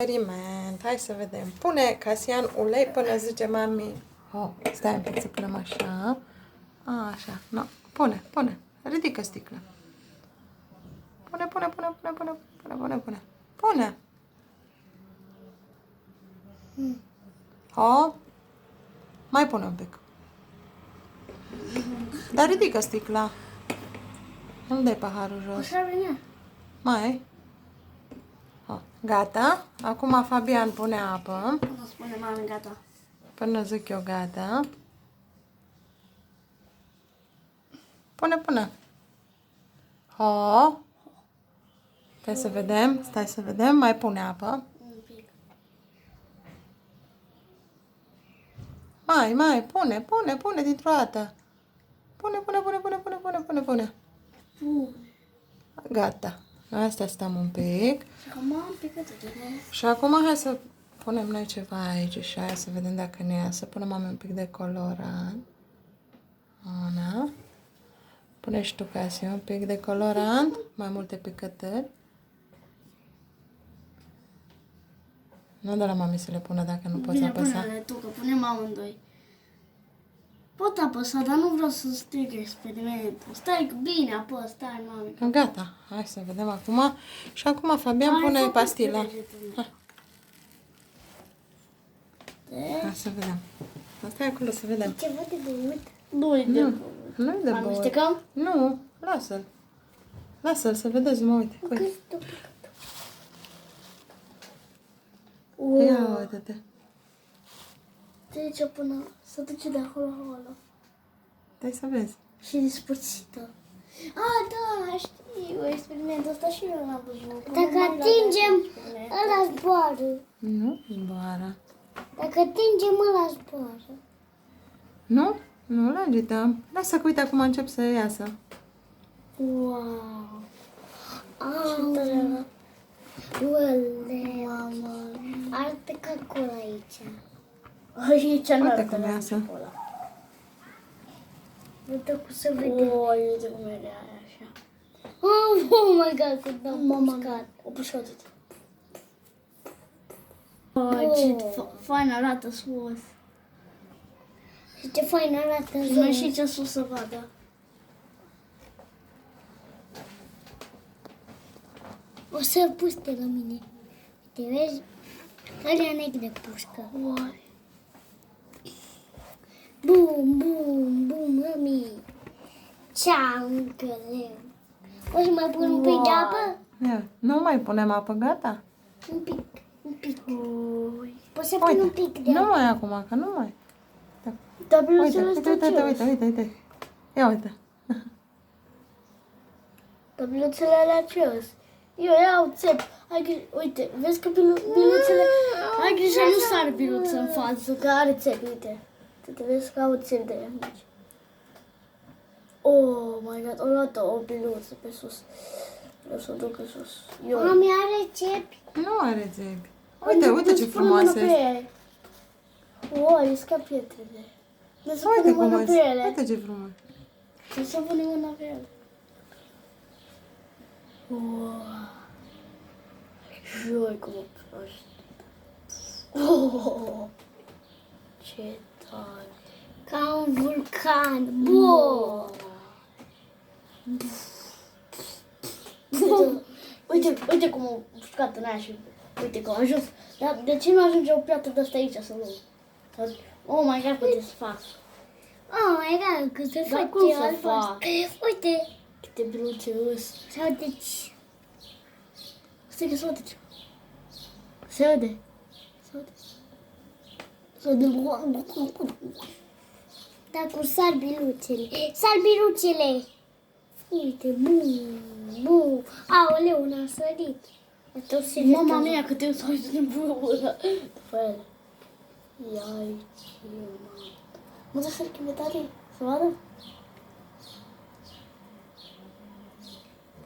Experiment. Hai să vedem. Pune Casian ulei până zice mami. Oh, stai un pic să punem așa. Așa. No. Pune. Ridică sticla. Pune. Oh. Mai pune un pic. Dar ridică sticla. Nu dai paharul jos. Așa vine. Mai. Oh, gata. Acum Fabian pune apă. Până spune mami gata. Până zic eu gata. Pune. Ho. Stai să vedem. Mai pune apă. Un pic. Mai. Pune dintr-o dată. Pune. Gata. Asta stăm un pic. Și acum am picat de Și acum hai să punem noi ceva aici și hai să vedem dacă ne ia. Să punem un pic de colorant. Ana. Pune și tu, Casia, un pic de colorant. Mai multe picătări. Nu de la mami să le pună dacă nu poți apăsa. Bine, tu, că punem amândoi. Pot apăsa, dar nu vreau să stric experimentul. Stai bine, apăs, stai, mami. Gata. Hai să vedem acum. Și acum Fabian pune pastila. Hai să vedem. Stai acolo să vedem. Ceva de băut? Nu-i de băut. Nu-i de băut. Amestecăm? Nu, lasă-l. Lasă-l să vedeți, mă uite. Ia uite-te. Trece până să duce de acolo. Stai să vezi. Și dispărțită. Da, știu, experimentul ăsta și eu l-am văzut. Dacă atingem, ăla zboară. Nu zboară. Dacă atingem, ăla zboară. Nu-l agităm. Lasă că uite acum încep să iasă. Wow! Ce tare arată! Mamă! Arată ca acolo aici. Aici nu Uite arată cum iasă. Uite cum se vede. Uite cum e aia așa. Oh my god, cât m-am pușcat. O pușcat. Ce fain arată sus. Și ce fain arată jos. Nu și ce sus să vadă. O să puște la mine. Te vezi? Care e nec de pușcă. Uai. Bum, mami. Ceancăleu. O să mai pun un pic de apă? Ia. Nu mai punem apă, gata? Un pic. Poți să pun un pic de apă? Nu mai acum, că nu mai. Dar biluțele Uite. Ia uite. Dar biluțele alea ce-s? Eu iau țep. Uite, vezi că biluțele... Ai grijă, nu sar biluță în față, că are țep, uite. Te vezi că au țep de aici. Oh my god, o luat o biluță pe sus. Eu să o duc în sus. Mami are țepi? Nu are țepi. Uite ce frumoase este. Uai, scap pietrele. Uite cum este. Uite ce frumos. Trebuie să punem mâna pe ele. Wow. Joi cum o proști. Oh, ce tare. Ca un vulcan. Wow. Uite cum o pușcat în aia și uite cum a ajuns. Dar de ce nu ajunge o piatră de asta aici să luăm? Oh my god, câte să fac. Oh my god, cât se face. Cum să fac? Uite. Câte biluțe îs. Se aude ce? Stai că se aude ce? Se aude. Se aude. Da, cu sar biluțele. Uite, bum. Aoleu, n-a sărit. Mama mea, câte eu s-au uitat în bură. După el. Ia aici, mă. Mă dă să-l chime tare, să vadă?